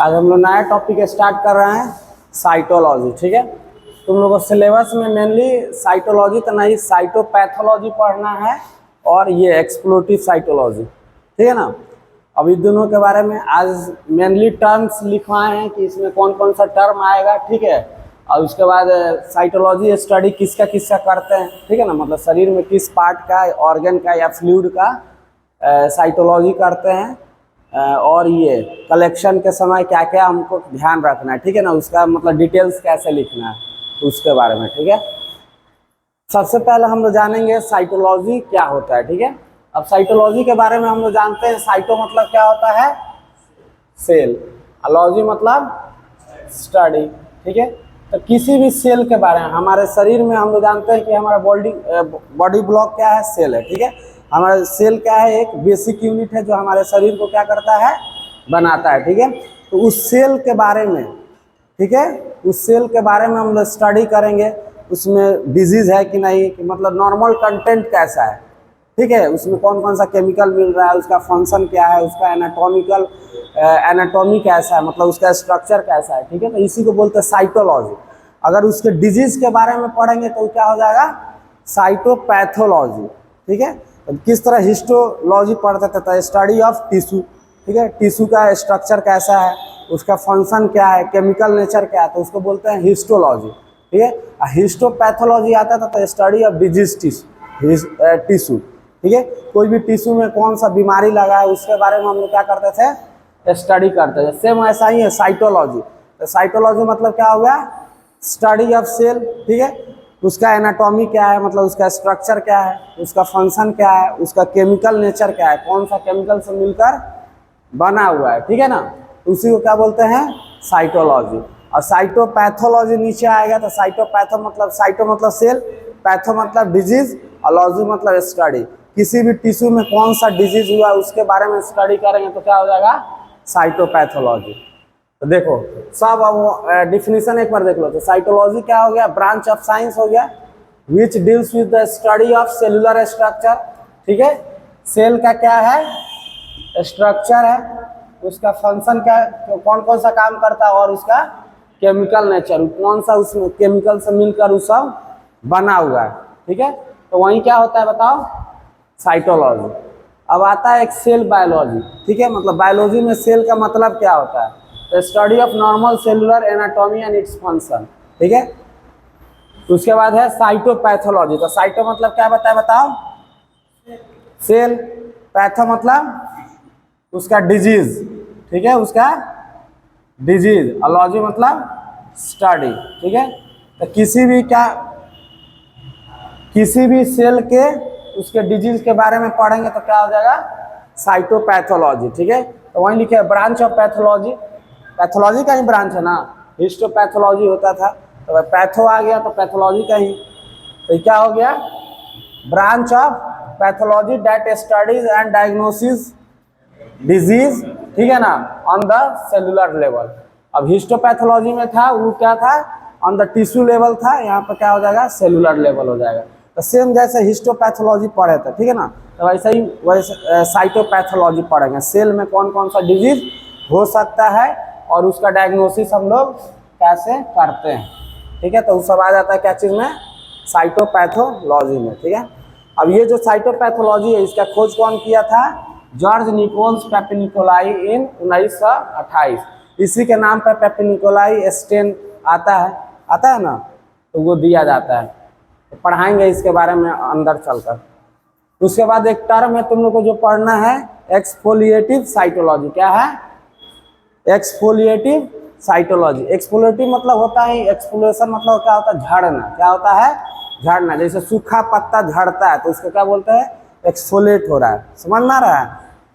आज हम लोग नया टॉपिक स्टार्ट कर रहे हैं, साइटोलॉजी। ठीक है, तुम लोगों को सिलेबस में मेनली साइटोलॉजी तो नहीं, साइटोपैथोलॉजी पढ़ना है और ये एक्सप्लोरेटिव साइटोलॉजी। ठीक है ना। अब इन दोनों के बारे में आज मेनली टर्म्स लिखवाए हैं कि इसमें कौन कौन सा टर्म आएगा। ठीक है, और उसके बाद साइटोलॉजी स्टडी किसका किसका करते हैं। ठीक है ना, मतलब शरीर में किस पार्ट का, ऑर्गन का या फ्लूइड का साइटोलॉजी करते हैं, और ये कलेक्शन के समय क्या क्या हमको ध्यान रखना है। ठीक है ना, उसका मतलब डिटेल्स कैसे लिखना है उसके बारे में। ठीक है, सबसे पहले हम लोग जानेंगे साइटोलॉजी क्या होता है। ठीक है, अब साइटोलॉजी के बारे में हम लोग जानते हैं, साइटो मतलब क्या होता है, सेल, लॉजी मतलब स्टडी। ठीक है, तो किसी भी सेल के बारे में, हमारे शरीर में हम लोग जानते हैं कि हमारा बॉडी ब्लॉक क्या है, सेल है। ठीक है, हमारा सेल क्या है, एक बेसिक यूनिट है जो हमारे शरीर को क्या करता है, बनाता है। ठीक है, तो उस सेल के बारे में, ठीक है, उस सेल के बारे में हम लोग स्टडी करेंगे, उसमें डिजीज है कि नहीं, कि मतलब नॉर्मल कंटेंट कैसा है। ठीक है, उसमें कौन कौन सा केमिकल मिल रहा है, उसका फंक्शन क्या है, उसका एनाटॉमी कैसा है, मतलब उसका स्ट्रक्चर कैसा है। ठीक है, तो इसी को बोलते हैं साइटोलॉजी। अगर उसके डिजीज के बारे में पढ़ेंगे तो क्या हो जाएगा, साइटोपैथोलॉजी। ठीक है, तो किस तरह हिस्टोलॉजी पढ़ते थे, तो स्टडी ऑफ टिश्यू। ठीक है, टिश्यू का स्ट्रक्चर कैसा है, उसका फंक्शन क्या है, केमिकल नेचर क्या है, तो उसको बोलते हैं हिस्टोलॉजी। ठीक है, हिस्टोपैथोलॉजी आता था तो स्टडी ऑफ डिजीज टिश्यू। ठीक है, कोई भी टिश्यू में कौन सा बीमारी लगा है उसके बारे में हम लोग क्या करते थे, स्टडी करते थे। सेम ऐसा ही है साइटोलॉजी। तो साइटोलॉजी मतलब क्या हो गया, स्टडी ऑफ सेल। ठीक है, उसका एनाटॉमी क्या है, मतलब उसका स्ट्रक्चर क्या है, उसका फंक्शन क्या है, उसका केमिकल नेचर क्या है, कौन सा केमिकल से मिलकर बना हुआ है। ठीक है ना, उसी को क्या बोलते हैं, साइटोलॉजी। और साइटोपैथोलॉजी नीचे आएगा, तो साइटोपैथो मतलब, साइटो मतलब सेल, पैथो मतलब डिजीज, और लॉजी मतलब स्टडी। किसी भी टिश्यू में कौन सा डिजीज हुआ उसके बारे में स्टडी करेंगे तो क्या हो जाएगा, साइटोपैथोलॉजी। तो देखो सब, अब डिफिनीशन एक बार देख लो। तो साइटोलॉजी क्या हो गया, ब्रांच ऑफ साइंस हो गया which deals with the study of cellular structure. ठीक है, सेल का क्या है, स्ट्रक्चर है, उसका फंक्शन क्या है, तो कौन कौन सा काम करता है, और उसका केमिकल नेचर, कौन सा उसमें केमिकल से मिलकर वो सब बना हुआ है। ठीक है, तो वहीं क्या होता है बताओ, साइटोलॉजी। अब आता है एक सेल बायोलॉजी। ठीक है, मतलब बायोलॉजी में सेल का मतलब क्या होता है, the study of normal cellular anatomy and its function. ठीक है, उसके बाद है साइटोपैथोलॉजी। तो साइटो मतलब क्या बताओ, सेल, पैथो मतलब उसका डिजीज। ठीक है, उसका डिजीज, और लॉजी मतलब स्टडी। ठीक है, तो किसी भी सेल के उसके डिजीज के बारे में पढ़ेंगे तो क्या हो जाएगा, साइटोपैथोलॉजी। ठीक है, तो वहीं लिखे ब्रांच ऑफ पैथोलॉजी, पैथोलॉजी का ही ब्रांच है ना, हिस्टोपैथोलॉजी होता था, तो पैथो आ गया तो पैथोलॉजी का ही, तो क्या हो गया, branch of pathology that studies and diagnosis disease. ठीक है ना, ऑन द सेलुलर लेवल। अब हिस्टोपैथोलॉजी में था वो क्या था, ऑन द टिश्यू लेवल था, यहाँ पर क्या हो जाएगा, सेलुलर लेवल हो जाएगा। तो सेम जैसे हिस्टोपैथोलॉजी पढ़े थे, ठीक है ना, तो वैसे साइटोपैथोलॉजी पढ़ेंगे, सेल में कौन कौन सा डिजीज हो सकता है और उसका डायग्नोसिस हम लोग कैसे करते हैं। ठीक है, तो वो सब आ जाता है क्या चीज़ में, साइटोपैथोलॉजी में। ठीक है, अब ये जो साइटोपैथोलॉजी है इसका खोज कौन किया था, जॉर्ज निकोल्स पेप्पिनिकोलाई इन 1928। इसी के नाम पर पेप्पिनिकोलाई स्टेन आता है ना, तो वो दिया जाता है। तो पढ़ाएंगे इसके बारे में अंदर चलकर। उसके बाद एक टर्म है तुम लोग को जो पढ़ना है, एक्सफोलिएटिव साइटोलॉजी। क्या है, एक्सफोलिएटिव साइटोलॉजी। एक्सफोलिएटिव मतलब होता है, एक्सफोलिएशन मतलब क्या होता है, झड़ना। क्या होता है, झड़ना। जैसे सूखा पत्ता झड़ता है तो उसको क्या बोलते हैं, एक्सफोलिएट हो रहा है, समझ में आ रहा है।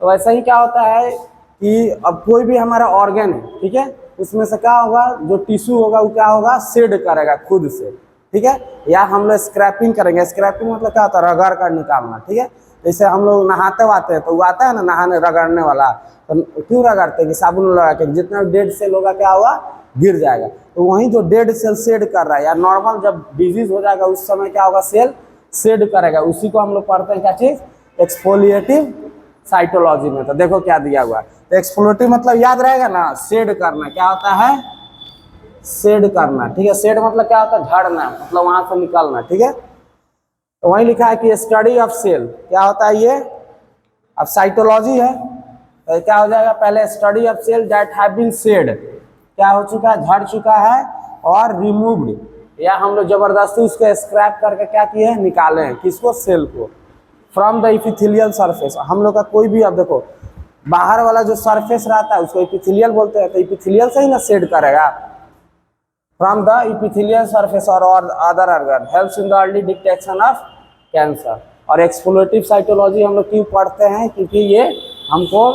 तो वैसा ही क्या होता है कि अब कोई भी हमारा ऑर्गन है, ठीक है, उसमें से क्या होगा, जो टिश्यू होगा वो क्या होगा, शेड करेगा खुद से। ठीक है, या हम लोग स्क्रैपिंग करेंगे। स्क्रैपिंग मतलब क्या होता है, रगड़ कर निकालना। ठीक है, जैसे हम लोग नहाते वाते हैं तो वो आता है ना नहाने रगड़ने वाला, तो क्यों रगड़ते हैं कि साबुन लगा के, जितना डेड सेल होगा क्या होगा, गिर जाएगा। तो वहीं जो डेड सेल शेड कर रहा है, या नॉर्मल जब डिजीज हो जाएगा उस समय क्या होगा, सेल शेड करेगा, उसी को हम लोग पढ़ते हैं क्या चीज, एक्सफोलिएटिव साइटोलॉजी में। तो देखो क्या दिया हुआ है, तो एक्सप्लोरेटिव मतलब याद रहेगा ना, शेड करना। क्या होता है? शेड करना, ठीक है। शेड मतलब क्या होता है? झड़ना, मतलब वहां से निकलना, ठीक है। तो वही लिखा है कि स्टडी ऑफ सेल, क्या होता है ये? अब साइटोलॉजी है तो क्या हो जाएगा? पहले study of cell that have been shed, क्या हो चुका है? झड़ चुका है और रिमूव्ड, या हम लोग जबरदस्ती उसको स्क्रैप करके क्या किए हैं? निकाले हैं। किसको? सेल को। फ्रॉम द इपिथेलियल सरफेस, हम लोग का कोई भी, अब देखो बाहर वाला जो सरफेस रहता है उसको इपिथेलियल बोलते हैं, तो इपिथेलियल से ही ना शेड करेगा। फ्रॉम द इपिथेलियल सरफेस और other organ helps in the early detection of cancer. और एक्सप्लोरेटिव साइटोलॉजी हम लोग क्यों पढ़ते हैं? क्योंकि ये हमको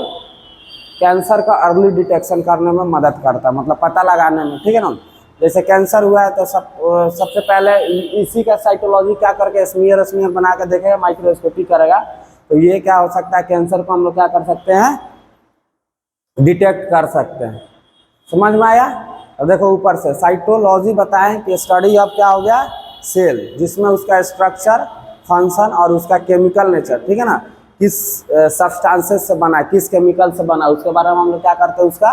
कैंसर का अर्ली डिटेक्शन करने में मदद करता है, मतलब पता लगाने में, ठीक है ना। जैसे कैंसर हुआ है तो सबसे पहले इसी का साइटोलॉजी क्या करके स्मीयर बना के देखेगा, माइक्रोस्कोपी करेगा, तो ये क्या हो सकता है? कैंसर को हम लोग क्या कर सकते हैं? डिटेक्ट कर सकते हैं। समझ में आया? अब देखो ऊपर से साइटोलॉजी बताएं कि स्टडी ऑफ क्या हो गया? सेल, जिसमें उसका स्ट्रक्चर, फंक्शन और उसका केमिकल नेचर, ठीक है ना, किस सब्सटेंसेस से बना, किस केमिकल से बना, उसके बारे में हम लोग क्या करते हैं? उसका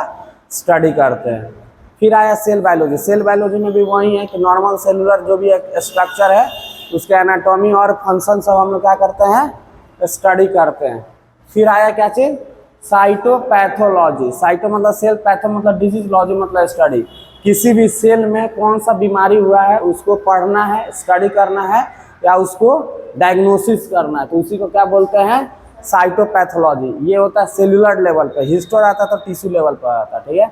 स्टडी करते हैं। फिर आया सेल बायोलॉजी। सेल बायोलॉजी में भी वही है कि नॉर्मल सेलुलर जो भी एक स्ट्रक्चर है उसके एनाटॉमी और फंक्शन सब हम लोग क्या करते हैं? स्टडी करते हैं। फिर आया क्या चीज? साइटोपैथोलॉजी। साइटो मतलब सेल, पैथो मतलब डिजीज, लॉजी मतलब स्टडी। किसी भी सेल में कौन सा बीमारी हुआ है उसको पढ़ना है, स्टडी करना है, या उसको डायग्नोसिस करना है, तो उसी को क्या बोलते हैं? साइटोपैथोलॉजी। ये होता है सेलुलर लेवल पे, हिस्टो रहता तो टिश्यू लेवल पर आता है, ठीक है।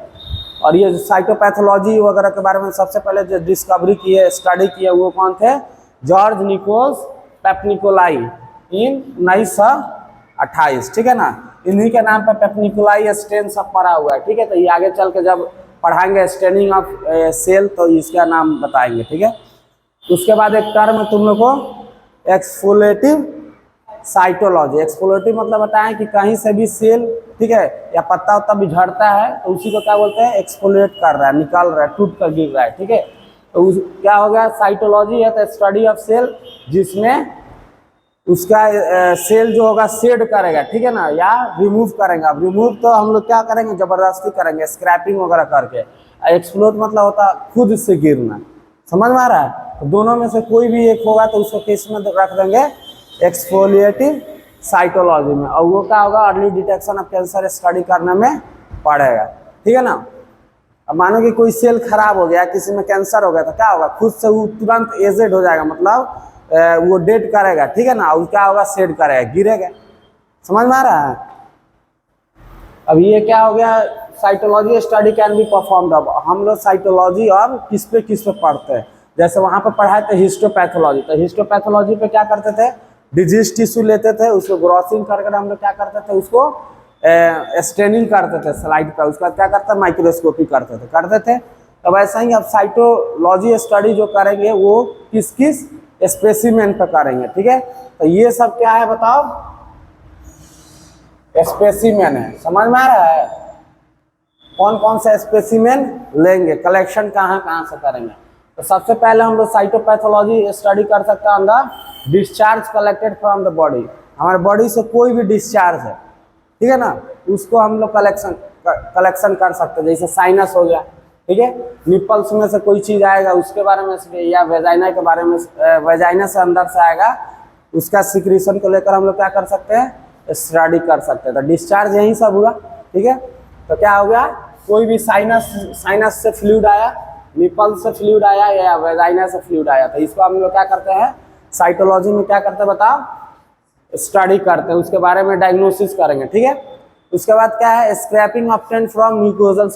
और ये साइटोपैथोलॉजी वगैरह के बारे में सबसे पहले जो डिस्कवरी किए, स्टडी किए, वो कौन थे? जॉर्ज निकोल्स पेप्निकोलाई इन 1928, ठीक है ना। इन्हीं के नाम पर पेप्निकोलाई स्टेन सब पढ़ा हुआ है, ठीक है। तो ये आगे चल के जब पढ़ाएंगे स्टेनिंग ऑफ सेल तो इसका नाम बताएंगे, ठीक है। उसके बाद एक टर्म तुम लोग को एक्सफोलेटिव साइटोलॉजी। एक्सफोलेटिव मतलब बताएं कि कहीं से भी सेल, ठीक है, या पत्ता उत्ता भी झड़ता है तो उसी को क्या बोलते हैं? एक्सफोलेट कर रहा है, निकाल रहा है, टूट कर गिर रहा है, ठीक है। तो क्या हो गया? साइटोलॉजी है तो स्टडी ऑफ सेल, जिसमें उसका सेल जो होगा शेड करेगा, ठीक है ना, या रिमूव करेंगे। अब रिमूव तो हम लोग क्या करेंगे? जबरदस्ती करेंगे, स्क्रैपिंग वगैरह करके। एक्सप्लोट मतलब होता है खुद से गिरना। समझ में आ रहा है? तो दोनों में से कोई भी एक होगा तो उसको किस में रख देंगे? एक्सफोलिएटिव साइटोलॉजी में। और वो क्या होगा? Early detection of cancer study करने में पड़ेगा, ठीक है ना। अब मानो कि कोई सेल खराब हो गया, किसी में कैंसर हो गया, तो क्या होगा? खुद से वो तुरंत एजेड हो जाएगा, मतलब वो डेड करेगा, ठीक है ना। और क्या होगा? शेड करेगा, गिरेगा। समझ में आ रहा है? अब ये क्या हो गया? Cytology study can be performed. अब हम लोग साइटोलॉजी अब किस पे पढ़ते हैं? जैसे वहां पर पढ़ाए थे हिस्टोपैथोलॉजी, तो हिस्टोपैथोलॉजी पे क्या करते थे? डिजीज टिश्यू लेते थे, उसको ग्रॉसिंग करके हम लोग क्या करते थे? उसको स्टेनिंग करते थे स्लाइड पर, उसका क्या करते? माइक्रोस्कोपी करते थे। अब ऐसा ही अब साइटोलॉजी स्टडी जो करेंगे वो किस किस स्पेसिमेन पे करेंगे, ठीक है। तो ये सब क्या है बताओ? स्पेसिमेन है। समझ में आ रहा है? कौन कौन से स्पेसिमेन लेंगे, कलेक्शन कहाँ से करेंगे? तो सबसे पहले हम लोग साइटोपैथोलॉजी स्टडी कर सकते हैं अंदर discharge collected from the body. हमारे बॉडी से कोई भी डिस्चार्ज है, ठीक है ना, उसको हम लोग कलेक्शन कर सकते हैं। जैसे साइनस हो गया, ठीक है, निपल्स में से कोई चीज आएगा उसके बारे में, या वेजाइना के बारे में, वेजाइना से अंदर से आएगा, उसका सिक्रीशन को लेकर हम लोग क्या कर सकते हैं? स्टडी कर सकते हैं। तो डिस्चार्ज यही सब हुआ, ठीक है। तो क्या हो गया? कोई भी साइनस से फ्लूइड आया, निपल से फ्लूइड आया, या वेजाइना से फ्लूइड आया, तो इसको हम लोग क्या करते हैं? साइटोलॉजी में क्या करते हैं बताओ? स्टडी करते हैं, उसके बारे में डायग्नोसिस करेंगे, ठीक है। उसके बाद क्या है? Scraping obtained from mucosal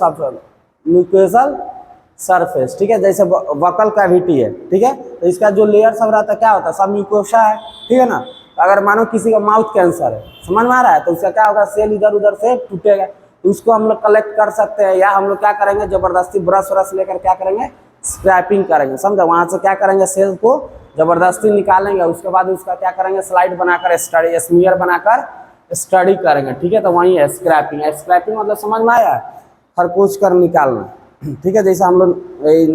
surface, ठीक है। जैसे वकल कैविटी है, ठीक है, तो इसका जो लेयर सब रहता है क्या होता है? सब म्यूकोसा है, ठीक है ना। तो अगर मानो किसी का माउथ कैंसर है, समझ में आ रहा है, तो उसका क्या होगा? सेल इधर उधर से टूटेगा, तो उसको हम लोग कलेक्ट कर सकते हैं, या हम लोग क्या करेंगे? जबरदस्ती ब्रश व्रश लेकर क्या करेंगे? स्क्रैपिंग करेंगे, समझा। वहां से क्या करेंगे? सेल को जबरदस्ती निकालेंगे, उसके बाद उसका क्या करेंगे? स्लाइड बनाकर स्टडी, स्मीयर बनाकर स्टडी करेंगे, ठीक है। तो वही है स्क्रैपिंग। स्क्रैपिंग मतलब समझ में आया? खरकोच कर निकालना, ठीक है। जैसे हम लोग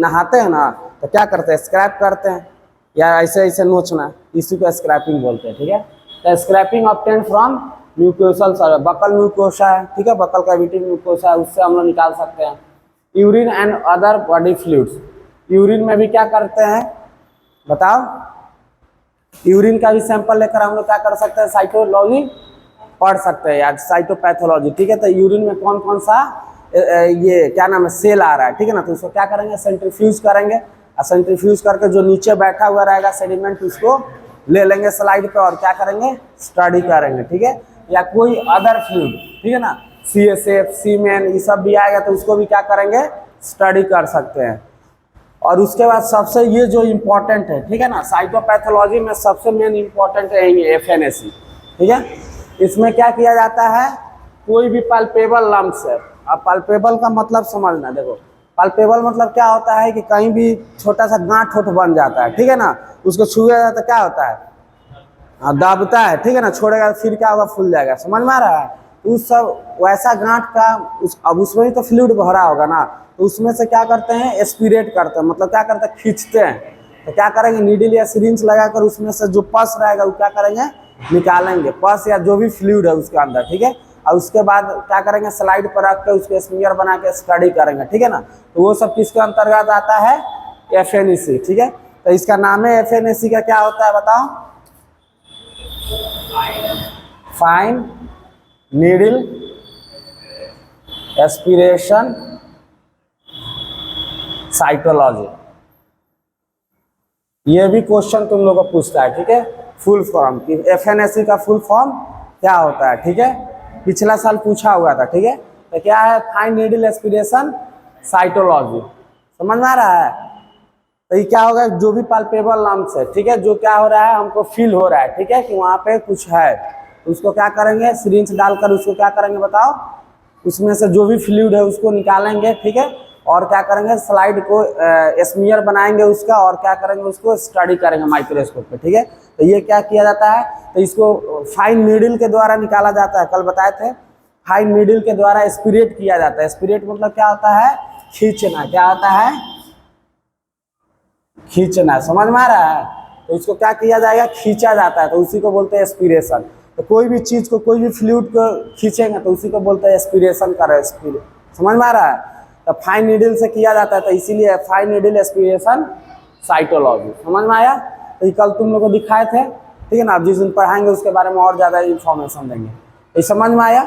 नहाते हैं ना, तो क्या करते हैं? स्क्रैप करते हैं, या ऐसे ऐसे नोचना, इसी को स्क्रैपिंग बोलते हैं, ठीक है। तो scraping obtained from mucosal buccal mucosa है, ठीक है, बकल कैविटी म्यूकोसा है, उससे हम लोग निकाल सकते हैं। Urine and other body fluids, urine में भी क्या करते हैं बताओ, यूरिन का भी सैंपल लेकर हम लोग क्या कर सकते हैं, साइटोलॉजी पढ़ सकते हैं या साइटोपैथोलॉजी, ठीक है। तो यूरिन में कौन कौन सा ये क्या नाम है सेल आ रहा है, ठीक है ना, तो उसको क्या करेंगे सेंट्रीफ्यूज करेंगे, और सेंट्रीफ्यूज करके जो नीचे बैठा हुआ रहेगा सेडिमेंट उसको ले लेंगे स्लाइड पे और क्या करेंगे स्टडी करेंगे, ठीक है। या कोई अदर फ्लूइड, ठीक है ना, CSF सीमेन ये सब भी आएगा तो उसको भी क्या करेंगे स्टडी कर सकते हैं। और उसके बाद सबसे ये जो इम्पोर्टेंट है, ठीक है ना, साइटोपैथोलॉजी में सबसे मेन इम्पोर्टेंट है ये FNAC, ठीक है। इसमें क्या किया जाता है, कोई भी पल्पेबल लम्प्स है, अब पल्पेबल का मतलब समझना, देखो पल्पेबल मतलब क्या होता है कि कहीं भी छोटा सा गांठ ठोठ बन जाता है, ठीक है ना, उसको छुएगा तो क्या होता है दबता है, ठीक है ना, छोड़ेगा फिर क्या होगा फूल जाएगा, समझ में आ रहा है। उस सब वैसा गांठ का अब उसमें ही तो फ्लूइड भरा होगा ना, तो उसमें से क्या करते हैं एस्पिरेट करते हैं, मतलब क्या करते हैं खींचते हैं, तो क्या करेंगे नीडल या सिरिंज लगाकर उसमें से जो पस रहेगा वो क्या करेंगे निकालेंगे, पस या जो भी फ्लूइड है उसके अंदर, ठीक है। और उसके बाद क्या करेंगे स्लाइड पर रख के उसके स्मीयर बना के स्टडी करेंगे, ठीक है ना। तो वो सब किसके अंतर्गत आता है FNAC, ठीक है। तो इसका नाम है FNAC का क्या होता है बताओ, फाइन नीडल एस्पिरेशन साइटोलॉजी, ये भी क्वेश्चन तुम लोग को पूछता है, ठीक है। फुल फॉर्म कि FNAC का फुल फॉर्म क्या होता है, ठीक है, पिछला साल पूछा हुआ था, ठीक है। तो क्या है फाइन नीडल एस्पिरेशन साइटोलॉजी, समझ में आ रहा है। तो ये क्या होगा जो भी पल्पेबल लम्प्स है, ठीक है, जो क्या हो रहा है हमको फील हो रहा है, ठीक है, कि वहाँ पे कुछ है, तो उसको क्या करेंगे सिरिंज डालकर उसको क्या करेंगे बताओ, उसमें से जो भी फ्लूइड है उसको निकालेंगे, ठीक है, और क्या करेंगे स्लाइड को स्मीयर बनाएंगे उसका और क्या करेंगे उसको स्टडी करेंगे माइक्रोस्कोप पे, ठीक है। तो ये क्या किया जाता है, तो इसको फाइन नीडल के द्वारा निकाला जाता है, कल बताए थे फाइन नीडल के द्वारा एस्पिरेट किया जाता है। एस्पिरेट मतलब क्या होता है खींचना, क्या होता है खींचना, समझ में आ रहा है। तो इसको क्या किया जाएगा खींचा जाता है, तो उसी को बोलते हैं एस्पिरेशन। तो कोई भी चीज को कोई भी फ्लूइड को खींचेंगे तो उसी को बोलते हैं एस्पिरेशन कर एस्पिरेट, समझ में आ रहा है। तो फाइन नीडल से किया जाता है तो इसीलिए फाइन नीडल एस्पिरेशन साइटोलॉजी, समझ में आया। तो ये कल तुम लोग को दिखाए थे, ठीक है ना, आप जिस दिन पढ़ाएंगे उसके बारे में और ज़्यादा इंफॉर्मेशन देंगे। ये समझ में आया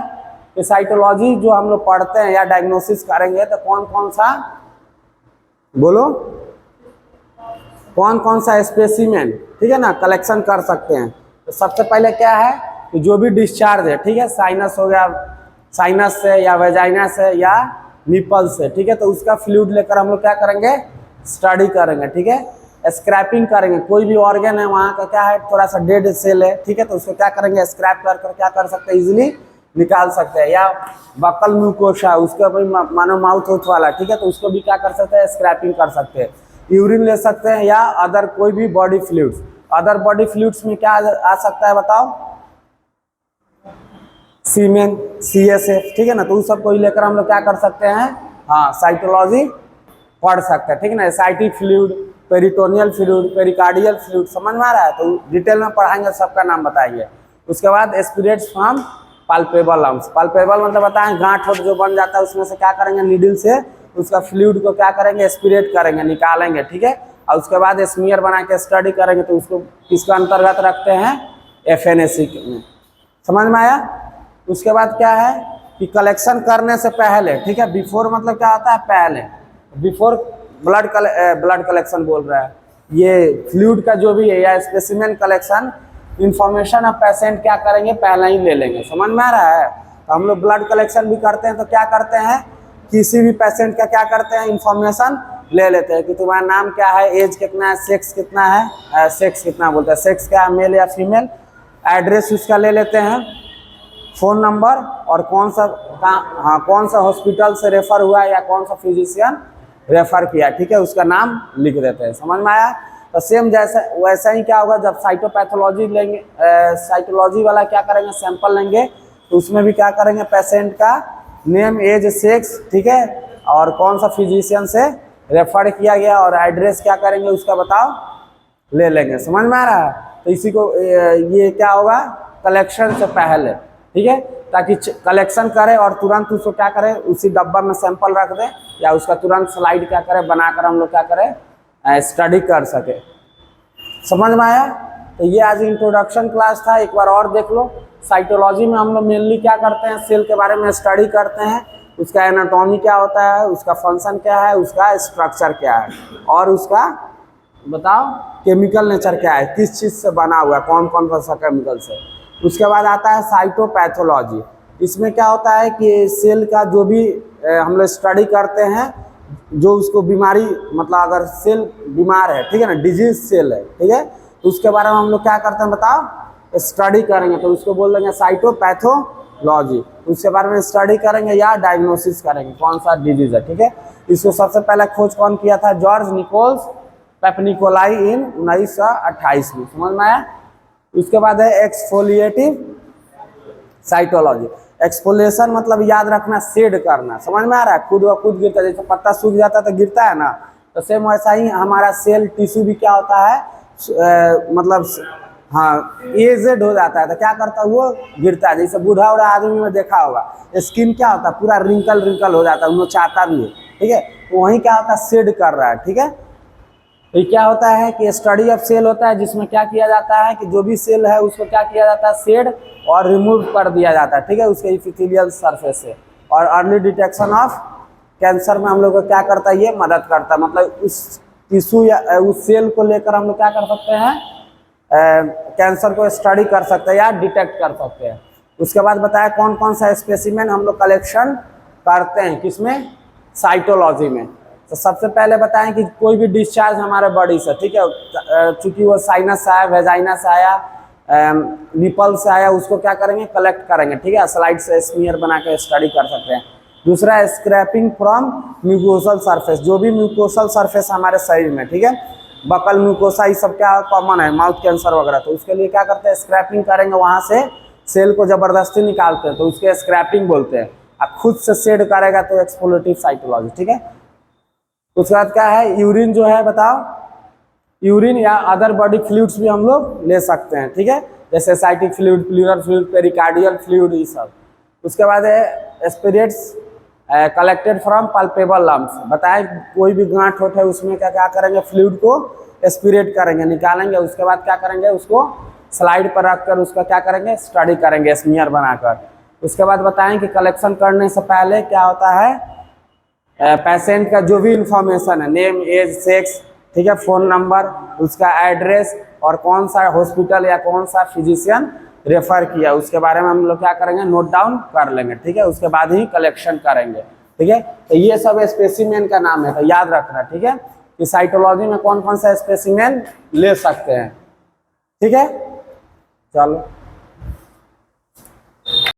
कि साइटोलॉजी जो हम लोग पढ़ते हैं या डायग्नोसिस करेंगे तो कौन कौन सा बोलो, कौन कौन सा स्पेसिमेन, ठीक है ना, कलेक्शन कर सकते हैं। तो सबसे पहले क्या है कि जो भी डिस्चार्ज है, ठीक है, साइनस हो गया, साइनस से या वेजाइना से या निपल से, ठीक है, तो उसका फ्लूइड लेकर हम लोग क्या करेंगे स्टडी करेंगे, ठीक है। स्क्रैपिंग करेंगे, कोई भी ऑर्गन है वहाँ का क्या है थोड़ा सा डेड सेल है, ठीक है, तो उसको क्या करेंगे स्क्रैप कर क्या कर सकते हैं इजीली निकाल सकते हैं। या बकल म्यूकोसा उसका भी मानो माउथ उथ वाला, ठीक है, तो उसको भी क्या कर सकते हैं स्क्रैपिंग कर सकते हैं। यूरिन ले सकते हैं या अदर कोई भी body fluids, other body fluids में क्या आ सकता है बताओ, सीमेन CSF, ठीक है ना, तो उस सब को लेकर हम लोग क्या कर सकते हैं हाँ साइटोलॉजी पढ़ सकते हैं, ठीक है ना। Asiatic fluid, peritoneal fluid, pericardial fluid, समझ में आ रहा है। तो डिटेल में पढ़ाएंगे, सबका नाम बताइए। उसके बाद एस्पिरेट्स फ्रॉम पल्पेबल लम्प्स, पल्पेबल मतलब बताएं गांठ जो बन जाता है उसमें से क्या करेंगे नीडल से उसका फ्लूइड को क्या करेंगे एस्पिरेट करेंगे निकालेंगे, ठीक है। और उसके बाद स्मीयर बना के स्टडी करेंगे, तो उसको किसका अंतर्गत रखते हैं FNAC में, समझ में आया। उसके बाद क्या है कि कलेक्शन करने से पहले, ठीक है, बिफोर मतलब क्या होता है पहले, बिफोर ब्लड कलेक्शन बोल रहा है, ये फ्लूइड का जो भी है या specimen collection information of patient क्या करेंगे पहले ही ले लेंगे, समझ में आ रहा है। तो हम लोग ब्लड कलेक्शन भी करते हैं तो क्या करते हैं किसी भी पेशेंट का क्या करते हैं इंफॉर्मेशन ले लेते हैं कि तुम्हारा नाम क्या है, एज कितना है, सेक्स कितना है, सेक्स कितना बोलते हैं, सेक्स क्या है मेल या फीमेल, एड्रेस उसका ले लेते हैं, फ़ोन नंबर और कौन सा हॉस्पिटल से रेफ़र हुआ है या कौन सा फिजिशियन रेफ़र किया, ठीक है, उसका नाम लिख देते हैं, समझ में आया। तो सेम जैसे वैसा ही क्या होगा जब साइटोपैथोलॉजी लेंगे, साइटोलॉजी वाला क्या करेंगे सैंपल लेंगे तो उसमें भी क्या करेंगे पेशेंट का नेम एज सेक्स, ठीक है, और कौन सा फिजिशियन से रेफ़र किया गया और एड्रेस क्या करेंगे उसका बताओ ले लेंगे, समझ में आ रहा है। तो इसी को ये क्या होगा कलेक्शन से पहले, ठीक है, ताकि कलेक्शन करे और तुरंत उसको क्या करे, उसी डब्बा में सैंपल रख दे या उसका तुरंत स्लाइड क्या करे बनाकर हम लोग क्या करें, स्टडी कर सके। समझ में आया? तो ये आज इंट्रोडक्शन क्लास था, एक बार और देख लो। साइटोलॉजी में हम लोग मेनली क्या करते हैं, सेल के बारे में स्टडी करते हैं, उसका एनाटॉमी क्या होता है, उसका फंक्शन क्या है, उसका स्ट्रक्चर क्या है, और उसका बताओ केमिकल नेचर क्या है, किस चीज़ से बना हुआ है, कौन कौन सा केमिकल से। उसके बाद आता है साइटोपैथोलॉजी। इसमें क्या होता है कि सेल का जो भी हम लोग स्टडी करते हैं, जो उसको बीमारी मतलब अगर सेल बीमार है, ठीक है ना, डिजीज सेल है, ठीक है, तो उसके बारे में हम लोग क्या करते हैं बताओ, स्टडी करेंगे, तो उसको बोल देंगे साइटोपैथोलॉजी। उसके बारे में स्टडी करेंगे या डायग्नोसिस करेंगे कौन सा डिजीज है, ठीक है। इसको सबसे पहले खोज कौन किया था, जॉर्ज निकोल्स पेपनिकोलाई इन 1928 में। समझ में आया? उसके बाद है एक्सफोलिएटिव साइटोलॉजी। एक्सफोलिएशन मतलब याद रखना, शेड करना। समझ में आ रहा है? खुद व खुद गिरता है, जैसे पत्ता सूख जाता है तो गिरता है ना, तो सेम वैसा ही हमारा सेल टिश्यू भी क्या होता है, मतलब हाँ एजेड हो जाता है तो क्या करता है, वो गिरता है। जैसे बूढ़ा उड़ा आदमी में देखा होगा, स्किन क्या होता है, पूरा रिंकल रिंकल हो जाता है, उन्हें चाहता भी है, ठीक है, तो वहीं क्या होता है, शेड कर रहा है, ठीक है। तो क्या होता है कि स्टडी ऑफ सेल होता है, जिसमें क्या किया जाता है कि जो भी सेल है उसको क्या किया जाता है, शेड और रिमूव कर दिया जाता है, ठीक है, उसके इपिथेलियल सरफेस से। और अर्ली डिटेक्शन ऑफ कैंसर में हम लोग को क्या करता है, ये मदद करता है। मतलब उस टिश्यू या उस सेल को लेकर हम लोग क्या कर सकते हैं, कैंसर को स्टडी कर सकते हैं या डिटेक्ट कर सकते हैं। उसके बाद बताया कौन कौन सा स्पेसिमेन हम लोग कलेक्शन करते हैं, किसमें, साइटोलॉजी में। तो सबसे पहले बताएं कि कोई भी डिस्चार्ज हमारे बॉडी से, ठीक है, चूंकि वो साइनस से आया, वेजाइना से आया, निपल से आया, उसको क्या करेंगे, कलेक्ट करेंगे, ठीक है, स्लाइड से स्मीयर बना के स्टडी कर सकते हैं। दूसरा स्क्रैपिंग फ्रॉम म्यूकोसल सरफेस, जो भी म्यूकोसल सरफेस हमारे शरीर में, ठीक है, बकल म्यूकोसा ये सब क्या कॉमन है, माउथ कैंसर वगैरह, तो उसके लिए क्या करते हैं, स्क्रैपिंग करेंगे, वहाँ से सेल को जबरदस्ती निकालते हैं, तो उसके स्क्रैपिंग बोलते हैं। अब खुद से शेड करेगा तो एक्सप्लोरेटिव साइटोलॉजी, ठीक है। उसके बाद क्या है, यूरिन जो है बताओ, यूरिन या अदर बॉडी फ्लूइड्स भी हम लोग ले सकते हैं, ठीक है, जैसे ascitic fluid, pleural fluid, pericardial fluid, ये सब। उसके बाद है aspirates collected from palpable lumps. बताएं कोई भी गांठ होठ है उसमें क्या क्या करेंगे, फ्लूइड को एस्पिरेट करेंगे, निकालेंगे, उसके बाद क्या करेंगे, उसको स्लाइड पर रखकर उसका क्या करेंगे, स्टडी करेंगे स्मीयर बनाकर। उसके बाद बताएं कि कलेक्शन करने से पहले क्या होता है, पेशेंट का जो भी इंफॉर्मेशन है, नेम, एज, सेक्स, ठीक है, फ़ोन नंबर, उसका एड्रेस और कौन सा हॉस्पिटल या कौन सा फिजिशियन रेफर किया, उसके बारे में हम लोग क्या करेंगे, नोट डाउन कर लेंगे, ठीक है, उसके बाद ही कलेक्शन करेंगे, ठीक है। तो ये सब स्पेसिमेन का नाम है, तो याद रखना, ठीक है, कि साइटोलॉजी में कौन कौन सा स्पेसिमेन ले सकते हैं, ठीक है। चलो।